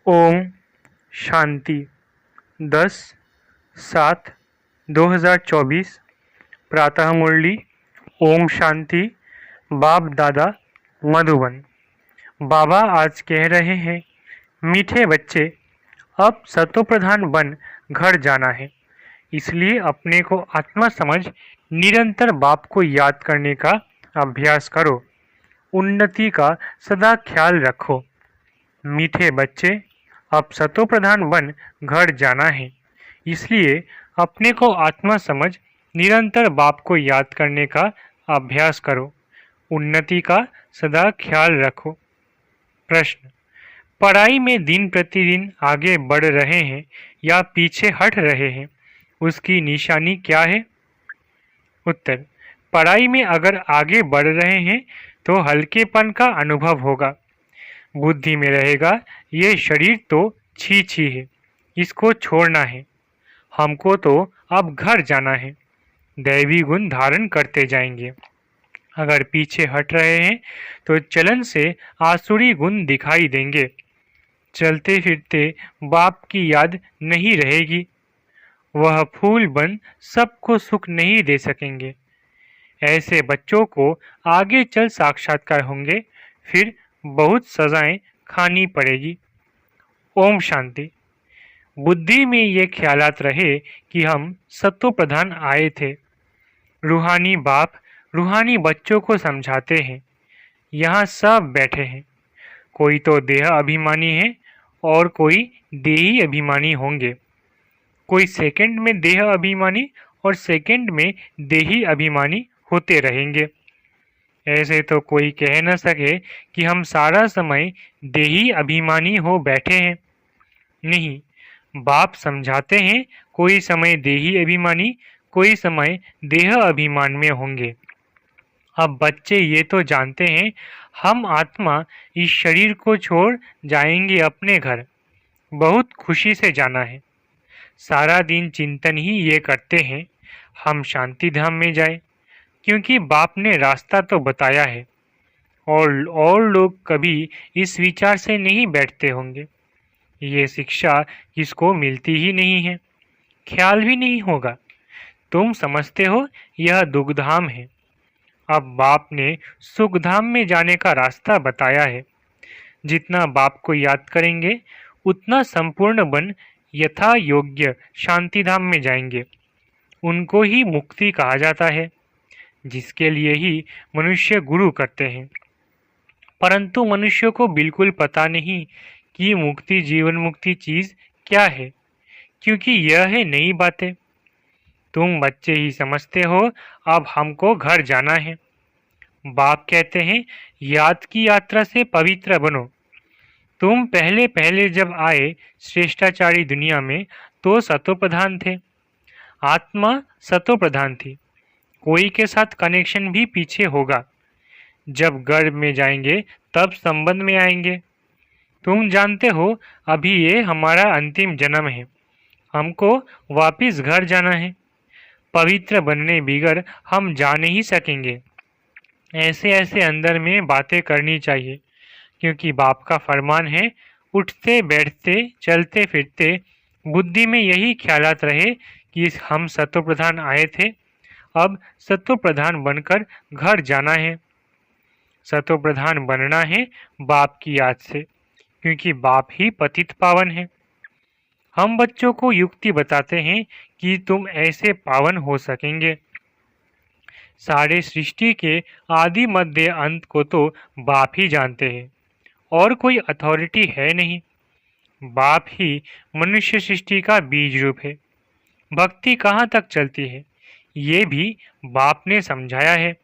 ओम शांति 10/7/2024 प्रातः मुरली। ओम शांति। बाप दादा मधुबन। बाबा आज कह रहे हैं, मीठे बच्चे, अब सतोप्रधान बन घर जाना है। इसलिए अपने को आत्मा समझ निरंतर बाप को याद करने का अभ्यास करो। उन्नति का सदा ख्याल रखो। मीठे बच्चे, अब सतोप्रधान बन घर जाना है। इसलिए अपने को आत्मा समझ निरंतर बाप को याद करने का अभ्यास करो। उन्नति का सदा ख्याल रखो। प्रश्न: पढ़ाई में दिन प्रतिदिन आगे बढ़ रहे हैं या पीछे हट रहे हैं, उसकी निशानी क्या है? उत्तर: पढ़ाई में अगर आगे बढ़ रहे हैं तो हल्केपन का अनुभव होगा। बुद्धि में रहेगा, ये शरीर तो छी छी है, इसको छोड़ना है, हमको तो अब घर जाना है। दैवी गुण धारण करते जाएंगे। अगर पीछे हट रहे हैं तो चलन से आसुरी गुण दिखाई देंगे। चलते फिरते बाप की याद नहीं रहेगी। वह फूल बन सबको सुख नहीं दे सकेंगे। ऐसे बच्चों को आगे चल साक्षात्कार होंगे, फिर बहुत सजाएं खानी पड़ेगी। ओम शांति। बुद्धि में ये ख्यालात रहे कि हम सत्व प्रधान आए थे। रूहानी बाप रूहानी बच्चों को समझाते हैं। यहाँ सब बैठे हैं, कोई तो देह अभिमानी है और कोई देही अभिमानी होंगे। कोई सेकंड में देह अभिमानी और सेकंड में देही अभिमानी होते रहेंगे। ऐसे तो कोई कह न सके कि हम सारा समय देही अभिमानी हो बैठे हैं। नहीं, बाप समझाते हैं, कोई समय देही अभिमानी, कोई समय देह अभिमान में होंगे। अब बच्चे ये तो जानते हैं, हम आत्मा इस शरीर को छोड़ जाएंगे अपने घर। बहुत खुशी से जाना है। सारा दिन चिंतन ही ये करते हैं, हम शांति धाम में जाए, क्योंकि बाप ने रास्ता तो बताया है। और लोग कभी इस विचार से नहीं बैठते होंगे। ये शिक्षा किसको मिलती ही नहीं है, ख्याल भी नहीं होगा। तुम समझते हो यह दुखधाम है। अब बाप ने सुखधाम में जाने का रास्ता बताया है। जितना बाप को याद करेंगे उतना संपूर्ण बन यथा योग्य शांतिधाम में जाएंगे। उनको ही मुक्ति कहा जाता है, जिसके लिए ही मनुष्य गुरु करते हैं। परंतु मनुष्य को बिल्कुल पता नहीं कि मुक्ति जीवन मुक्ति चीज क्या है, क्योंकि यह है नई बातें। तुम बच्चे ही समझते हो, अब हमको घर जाना है। बाप कहते हैं, याद की यात्रा से पवित्र बनो। तुम पहले पहले जब आए श्रेष्ठाचारी दुनिया में तो सतोप्रधान थे, आत्मा सतोप्रधान थी। कोई के साथ कनेक्शन भी पीछे होगा। जब गर्भ में जाएंगे तब संबंध में आएंगे। तुम जानते हो, अभी ये हमारा अंतिम जन्म है, हमको वापिस घर जाना है। पवित्र बनने बिगर हम जा नहीं सकेंगे। ऐसे ऐसे अंदर में बातें करनी चाहिए, क्योंकि बाप का फरमान है, उठते बैठते चलते फिरते बुद्धि में यही ख्यालात रहे कि हम सत्वप्रधान आए थे, अब सत्वप्रधान बनकर घर जाना है। सत्वप्रधान बनना है बाप की याद से, क्योंकि बाप ही पतित पावन है। हम बच्चों को युक्ति बताते हैं कि तुम ऐसे पावन हो सकेंगे। सारे सृष्टि के आदि मध्य अंत को तो बाप ही जानते हैं, और कोई अथॉरिटी है नहीं। बाप ही मनुष्य सृष्टि का बीज रूप है। भक्ति कहाँ तक चलती है, ये भी बाप ने समझाया है।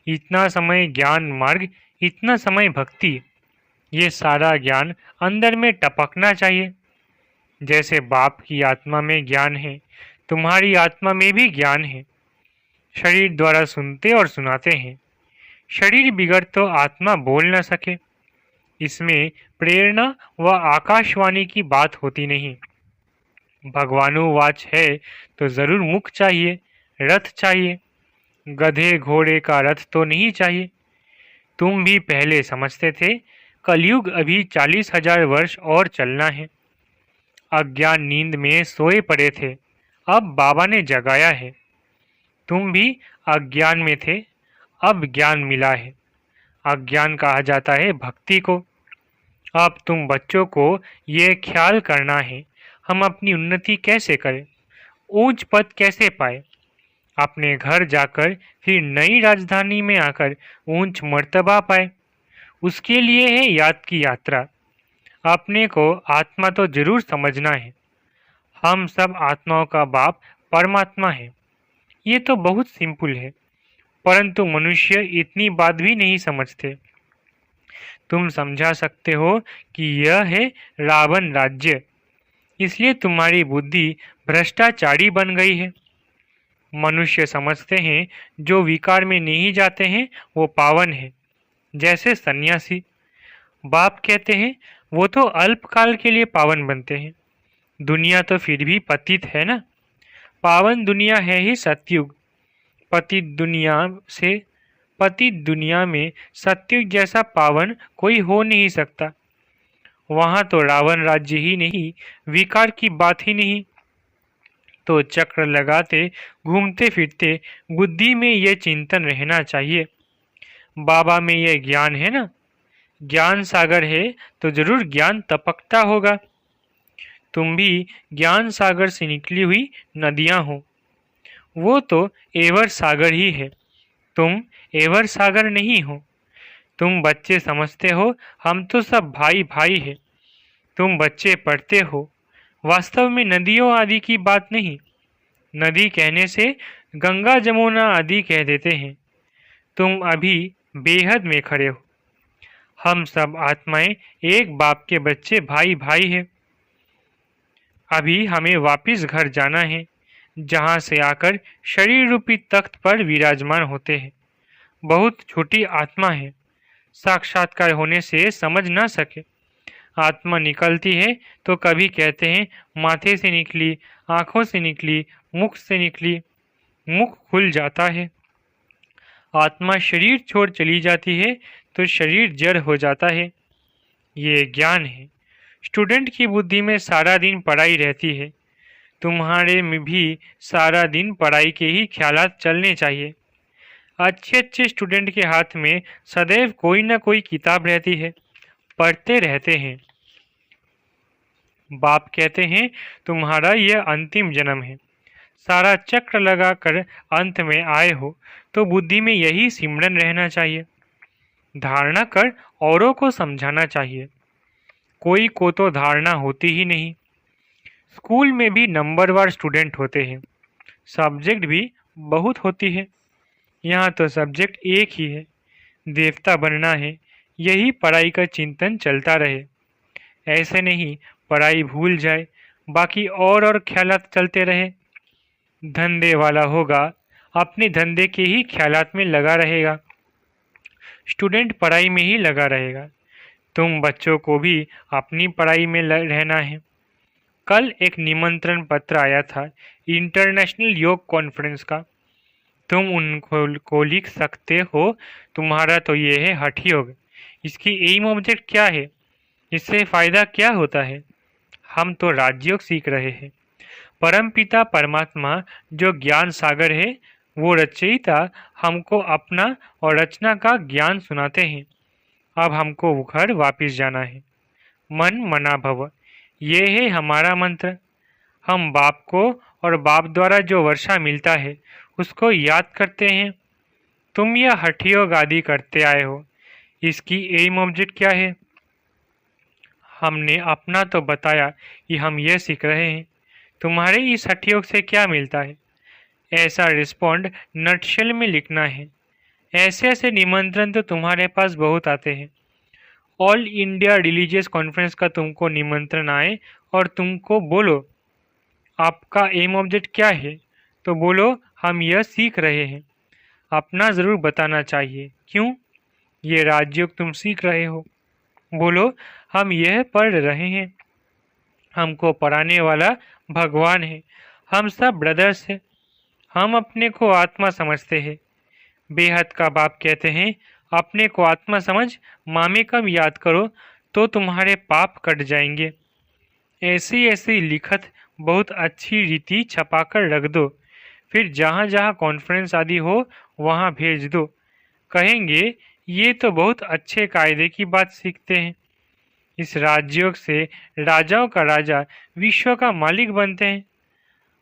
इतना समय ज्ञान मार्ग, इतना समय भक्ति, ये सारा ज्ञान अंदर में टपकना चाहिए। जैसे बाप की आत्मा में ज्ञान है, तुम्हारी आत्मा में भी ज्ञान है। शरीर द्वारा सुनते और सुनाते हैं। शरीर बिगड़ तो आत्मा बोल न सके। इसमें प्रेरणा व आकाशवाणी की बात होती नहीं। भगवानुवाच है तो जरूर मुख चाहिए, रथ चाहिए। गधे घोड़े का रथ तो नहीं चाहिए। तुम भी पहले समझते थे, कलयुग अभी 40,000 वर्ष और चलना है। अज्ञान नींद में सोए पड़े थे, अब बाबा ने जगाया है। तुम भी अज्ञान में थे, अब ज्ञान मिला है। अज्ञान कहा जाता है भक्ति को। अब तुम बच्चों को ये ख्याल करना है, हम अपनी उन्नति कैसे करें, ऊंच पद कैसे पाए, अपने घर जाकर फिर नई राजधानी में आकर ऊंच मर्तबा पाए। उसके लिए है याद की यात्रा। अपने को आत्मा तो जरूर समझना है। हम सब आत्माओं का बाप परमात्मा है। ये तो बहुत सिंपल है, परंतु मनुष्य इतनी बात भी नहीं समझते। तुम समझा सकते हो कि यह है रावण राज्य, इसलिए तुम्हारी बुद्धि भ्रष्टाचारी बन गई है। मनुष्य समझते हैं जो विकार में नहीं जाते हैं वो पावन है, जैसे सन्यासी। बाप कहते हैं वो तो अल्पकाल के लिए पावन बनते हैं। दुनिया तो फिर भी पतित है ना। पावन दुनिया है ही सतयुग। पतित दुनिया में सतयुग जैसा पावन कोई हो नहीं सकता। वहां तो रावण राज्य ही नहीं, विकार की बात ही नहीं। तो चक्र लगाते घूमते फिरते बुद्धि में ये चिंतन रहना चाहिए, बाबा में ये ज्ञान है ना। ज्ञान सागर है तो जरूर ज्ञान टपकता होगा। तुम भी ज्ञान सागर से निकली हुई नदियां हो। वो तो एवर सागर ही है, तुम एवर सागर नहीं हो। तुम बच्चे समझते हो हम तो सब भाई भाई है। तुम बच्चे पढ़ते हो, वास्तव में नदियों आदि की बात नहीं। नदी कहने से गंगा जमुना आदि कह देते हैं। तुम अभी बेहद में खड़े हो। हम सब आत्माएं एक बाप के बच्चे भाई भाई हैं। अभी हमें वापिस घर जाना है, जहां से आकर शरीर रूपी तख्त पर विराजमान होते हैं। बहुत छोटी आत्मा है, साक्षात्कार होने से समझ ना सके। आत्मा निकलती है तो कभी कहते हैं माथे से निकली, आंखों से निकली, मुख से निकली। मुख खुल जाता है। आत्मा शरीर छोड़ चली जाती है तो शरीर जड़ हो जाता है। ये ज्ञान है। स्टूडेंट की बुद्धि में सारा दिन पढ़ाई रहती है। तुम्हारे में भी सारा दिन पढ़ाई के ही ख्यालात चलने चाहिए। अच्छे अच्छे स्टूडेंट के हाथ में सदैव कोई ना कोई किताब रहती है, पढ़ते रहते हैं। बाप कहते हैं तुम्हारा यह अंतिम जन्म है। सारा चक्र लगाकर अंत में आए हो तो बुद्धि में यही सिमरन रहना चाहिए। धारणा कर औरों को समझाना चाहिए। कोई को तो धारणा होती ही नहीं। स्कूल में भी नंबरवार स्टूडेंट होते हैं, सब्जेक्ट भी बहुत होती है। यहाँ तो सब्जेक्ट एक ही है, देवता बनना है। यही पढ़ाई का चिंतन चलता रहे। ऐसे नहीं पढ़ाई भूल जाए, बाकी और ख्यालात चलते रहे। धंधे वाला होगा, अपने धंधे के ही ख्यालात में लगा रहेगा। स्टूडेंट पढ़ाई में ही लगा रहेगा। तुम बच्चों को भी अपनी पढ़ाई में रहना है। कल एक निमंत्रण पत्र आया था इंटरनेशनल योग कॉन्फ्रेंस का। तुम उनको लिख सकते हो। तुम्हारा तो ये है हठ योग। इसकी एम ऑब्जेक्ट क्या है, इससे फायदा क्या होता है। हम तो राजयोग सीख रहे हैं। परमपिता परमात्मा जो ज्ञान सागर है, वो रचयिता हमको अपना और रचना का ज्ञान सुनाते हैं। अब हमको घर वापिस जाना है। मन मना भव, ये है हमारा मंत्र। हम बाप को और बाप द्वारा जो वर्षा मिलता है उसको याद करते हैं। तुम यह हठ योग आदि करते आए हो, इसकी एम ऑब्जेक्ट क्या है। हमने अपना तो बताया कि हम यह सीख रहे हैं। तुम्हारे इस हठ योग से क्या मिलता है, ऐसा रिस्पॉन्ड नटशेल में लिखना है। ऐसे ऐसे निमंत्रण तो तुम्हारे पास बहुत आते हैं। ऑल इंडिया रिलीजियस कॉन्फ्रेंस का तुमको निमंत्रण आए और तुमको बोलो आपका एम ऑब्जेक्ट क्या है, तो बोलो हम यह सीख रहे हैं। अपना ज़रूर बताना चाहिए, क्यों ये राजयोग तुम सीख रहे हो। बोलो हम यह पढ़ रहे हैं। हमको पढ़ाने वाला भगवान है। हम सब ब्रदर्स हैं। हम अपने को आत्मा समझते हैं। बेहद का बाप कहते हैं अपने को आत्मा समझ मामे कब याद करो तो तुम्हारे पाप कट जाएंगे। ऐसी ऐसी लिखत बहुत अच्छी रीति छपाकर रख दो, फिर जहाँ जहाँ कॉन्फ्रेंस आदि हो वहाँ भेज दो। कहेंगे ये तो बहुत अच्छे कायदे की बात सीखते हैं। इस राजयोग से राजाओं का राजा विश्व का मालिक बनते हैं।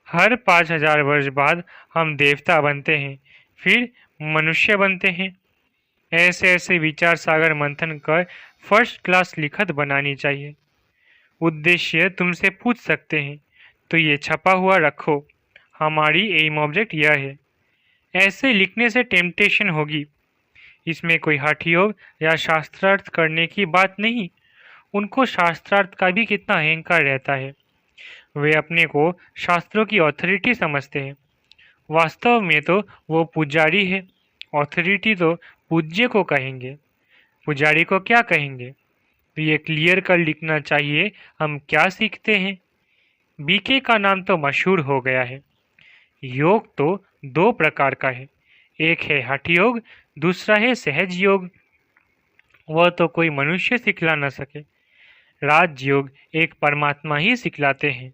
हर 5000 वर्ष बाद हम देवता बनते हैं, फिर मनुष्य बनते हैं। ऐसे ऐसे विचार सागर मंथन कर फर्स्ट क्लास लिखत बनानी चाहिए। उद्देश्य तुमसे पूछ सकते हैं तो ये छपा हुआ रखो, हमारी एम ऑब्जेक्ट यह है। ऐसे लिखने से टेम्पटेशन होगी। इसमें कोई हठ योग या शास्त्रार्थ करने की बात नहीं। उनको शास्त्रार्थ का भी कितना अहंकार रहता है। वे अपने को शास्त्रों की अथॉरिटी समझते हैं। वास्तव में तो वो पुजारी है। अथॉरिटी तो पूज्य को कहेंगे, पुजारी को क्या कहेंगे। तो ये क्लियर कर लिखना चाहिए हम क्या सीखते हैं। बीके का नाम तो मशहूर हो गया है। योग तो 2 प्रकार का है, एक है हठ योग, दूसरा है सहज योग। वह तो कोई मनुष्य सिखला न सके। राजयोग एक परमात्मा ही सिखलाते हैं।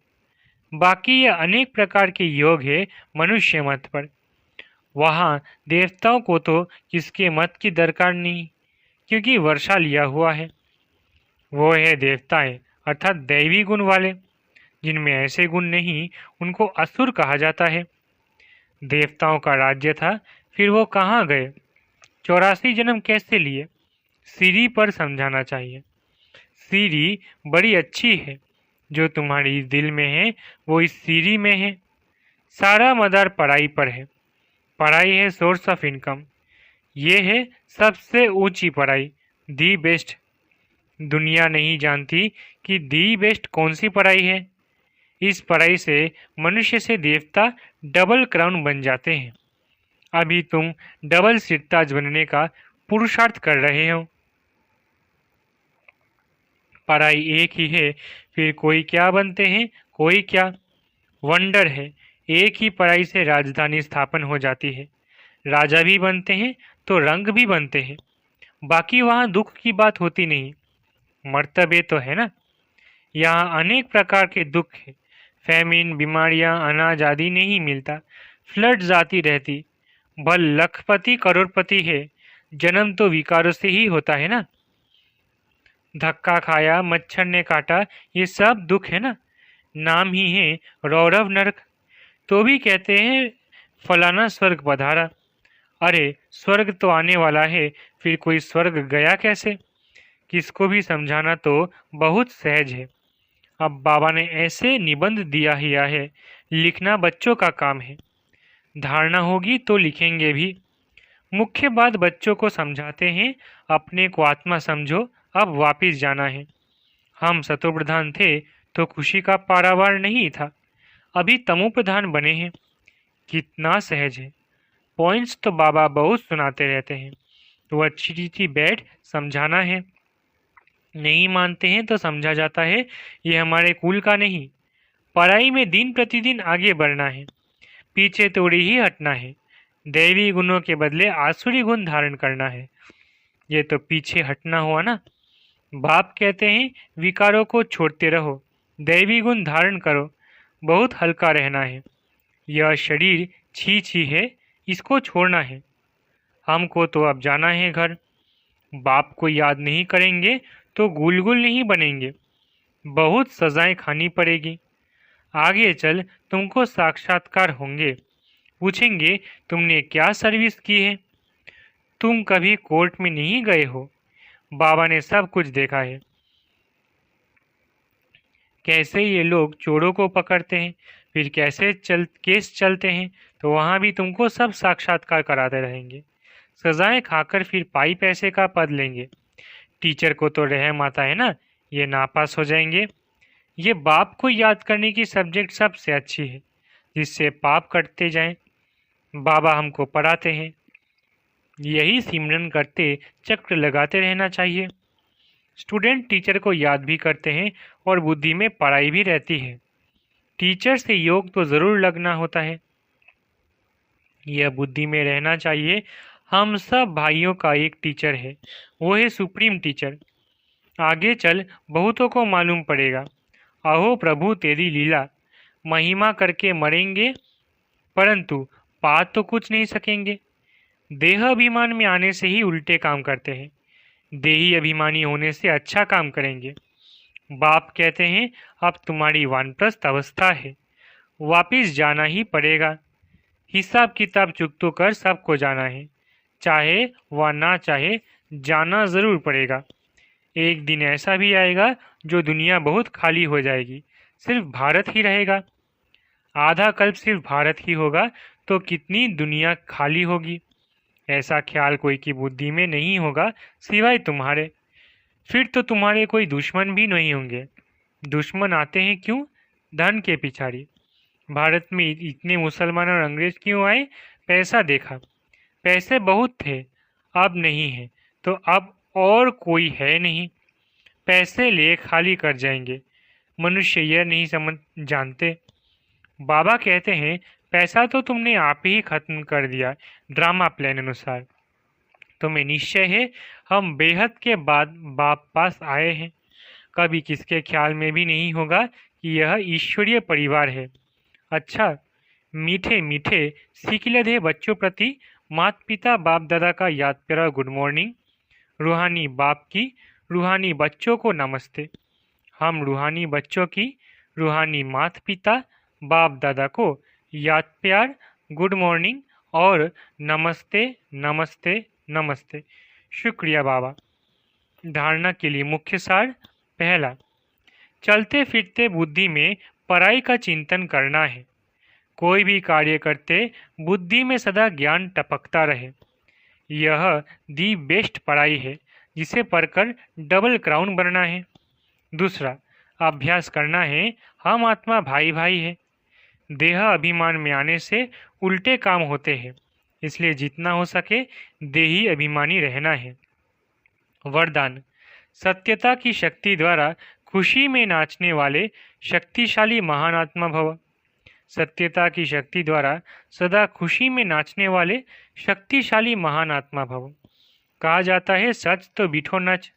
बाकी ये अनेक प्रकार के योग है मनुष्य मत पर। वहाँ देवताओं को तो किसके मत की दरकार नहीं, क्योंकि वर्षा लिया हुआ है। वो है देवताएं अर्थात दैवी गुण वाले। जिनमें ऐसे गुण नहीं उनको असुर कहा जाता है। देवताओं का राज्य था, फिर वो कहाँ गए, 84 जन्म कैसे लिए। सीढ़ी पर समझाना चाहिए। सीढ़ी बड़ी अच्छी है, जो तुम्हारी दिल में है वो इस सीढ़ी में है। सारा मदार पढ़ाई पर है। पढ़ाई है सोर्स ऑफ इनकम। ये है सबसे ऊंची पढ़ाई, दी बेस्ट। दुनिया नहीं जानती कि दी बेस्ट कौन सी पढ़ाई है। इस पढ़ाई से मनुष्य से देवता डबल क्राउन बन जाते हैं। अभी तुम डबल सिरताज बनने का पुरुषार्थ कर रहे हो। पढ़ाई एक ही है, फिर कोई क्या बनते हैं, कोई क्या। वंडर है, एक ही पढ़ाई से राजधानी स्थापन हो जाती है। राजा भी बनते हैं तो रंग भी बनते हैं। बाकी वहाँ दुख की बात होती नहीं। मर्तबे तो है ना। यहाँ अनेक प्रकार के दुख है। फैमिन, बीमारियाँ, अनाज आदि नहीं मिलता। फ्लड्स आती रहती। भल लखपति करोड़पति है, जन्म तो विकारों से ही होता है ना। धक्का खाया, मच्छर ने काटा, ये सब दुख है ना। नाम ही है रौरव नरक, तो भी कहते हैं फलाना स्वर्ग पधारा। अरे स्वर्ग तो आने वाला है, फिर कोई स्वर्ग गया कैसे। किसको भी समझाना तो बहुत सहज है। अब बाबा ने ऐसे निबंध दिया है, लिखना बच्चों का काम है। धारणा होगी तो लिखेंगे भी। मुख्य बात बच्चों को समझाते हैं, अपने को आत्मा समझो, अब वापिस जाना है। हम सतो प्रधान थे तो खुशी का पारावार नहीं था, अभी तमो प्रधान बने हैं। कितना सहज है। पॉइंट्स तो बाबा बहुत सुनाते रहते हैं, तो अच्छी रीति बैठ समझाना है। नहीं मानते हैं तो समझा जाता है ये हमारे कुल का नहीं। पढ़ाई में दिन प्रतिदिन आगे बढ़ना है, पीछे तोड़ी ही हटना है। दैवी गुणों के बदले आसुरी गुण धारण करना है। ये तो पीछे हटना हुआ ना। बाप कहते हैं विकारों को छोड़ते रहो, दैवी गुण धारण करो, बहुत हल्का रहना है। यह शरीर छी छी है, इसको छोड़ना है। हमको तो अब जाना है घर। बाप को याद नहीं करेंगे तो गुलगुल नहीं बनेंगे, बहुत सजाएं खानी पड़ेगी। आगे चल तुमको साक्षात्कार होंगे, पूछेंगे तुमने क्या सर्विस की है। तुम कभी कोर्ट में नहीं गए हो, बाबा ने सब कुछ देखा है। कैसे ये लोग चोरों को पकड़ते हैं, फिर कैसे केस चलते हैं, तो वहाँ भी तुमको सब साक्षात्कार कराते रहेंगे। सजाएं खाकर फिर पाई पैसे का पद लेंगे। टीचर को तो रहम आता है ना, ये नापास हो जाएंगे। ये बाप को याद करने की सब्जेक्ट सबसे अच्छी है, जिससे पाप कटते जाएं। बाबा हमको पढ़ाते हैं, यही सिमरन करते चक्र लगाते रहना चाहिए। स्टूडेंट टीचर को याद भी करते हैं और बुद्धि में पढ़ाई भी रहती है। टीचर से योग तो ज़रूर लगना होता है, यह बुद्धि में रहना चाहिए। हम सब भाइयों का एक टीचर है, वो है सुप्रीम टीचर। आगे चल बहुतों को मालूम पड़ेगा। अहो प्रभु तेरी लीला, महिमा करके मरेंगे परंतु पा तो कुछ नहीं सकेंगे। देह अभिमान में आने से ही उल्टे काम करते हैं, देही अभिमानी होने से अच्छा काम करेंगे। बाप कहते हैं अब तुम्हारी वानप्रस्थ अवस्था है, वापिस जाना ही पड़ेगा। हिसाब किताब चुकतो कर सबको जाना है, चाहे व ना चाहे जाना जरूर पड़ेगा। एक दिन ऐसा भी आएगा जो दुनिया बहुत खाली हो जाएगी, सिर्फ भारत ही रहेगा। आधा कल्प सिर्फ भारत ही होगा तो कितनी दुनिया खाली होगी। ऐसा ख्याल कोई की बुद्धि में नहीं होगा सिवाय तुम्हारे। फिर तो तुम्हारे कोई दुश्मन भी नहीं होंगे। दुश्मन आते हैं क्यों? धन के पिछाड़ी। भारत में इतने मुसलमान और अंग्रेज क्यों आए? पैसा देखा। पैसे बहुत थे, अब नहीं है, तो अब और कोई है नहीं। पैसे ले खाली कर जाएंगे। मनुष्य यह नहीं समझ जानते। बाबा कहते हैं पैसा तो तुमने आप ही खत्म कर दिया ड्रामा प्लान अनुसार। तुम्हें निश्चय है हम बेहद के बाद बाप पास आए हैं। कभी किसके ख्याल में भी नहीं होगा कि यह ईश्वरीय परिवार है। अच्छा, मीठे मीठे सीखलधे बच्चों प्रति माता पिता बाप दादा का याद प्यारा गुड मॉर्निंग। रूहानी बाप की रूहानी बच्चों को नमस्ते। हम रूहानी बच्चों की रूहानी माता पिता बाप दादा को याद प्यार गुड मॉर्निंग और नमस्ते नमस्ते नमस्ते। शुक्रिया बाबा। धारणा के लिए मुख्य सार। पहला, चलते फिरते बुद्धि में पराई का चिंतन करना है। कोई भी कार्य करते बुद्धि में सदा ज्ञान टपकता रहे। यह दी बेस्ट पढ़ाई है जिसे पढ़कर डबल क्राउन बनना है। दूसरा, अभ्यास करना है हम आत्मा भाई भाई है। देह अभिमान में आने से उल्टे काम होते हैं, इसलिए जितना हो सके देही अभिमानी रहना है। वरदान, सत्यता की शक्ति द्वारा खुशी में नाचने वाले शक्तिशाली महान आत्मा भव। सत्यता की शक्ति द्वारा सदा खुशी में नाचने वाले शक्तिशाली महान आत्मा भव। कहा जाता है सच तो बिठो नच।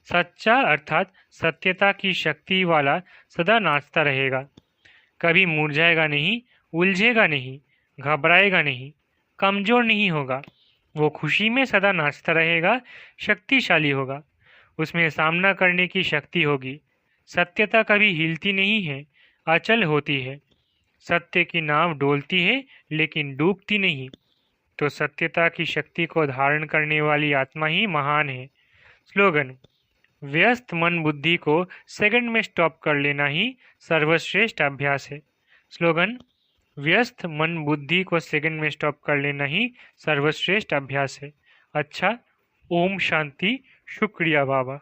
सच्चा अर्थात सत्यता की शक्ति वाला सदा नाचता रहेगा, कभी मुरझाएगा नहीं, उलझेगा नहीं, घबराएगा नहीं, कमजोर नहीं होगा। वो खुशी में सदा नाचता रहेगा, शक्तिशाली होगा, उसमें सामना करने की शक्ति होगी। सत्यता कभी हिलती नहीं है, अचल होती है। सत्य की नाव डोलती है लेकिन डूबती नहीं। तो सत्यता की शक्ति को धारण करने वाली आत्मा ही महान है। स्लोगन, व्यस्त मन बुद्धि को सेकंड में स्टॉप कर लेना ही सर्वश्रेष्ठ अभ्यास है। स्लोगन, व्यस्त मन बुद्धि को सेकंड में स्टॉप कर लेना ही सर्वश्रेष्ठ अभ्यास है। अच्छा, ओम शांति। शुक्रिया बाबा।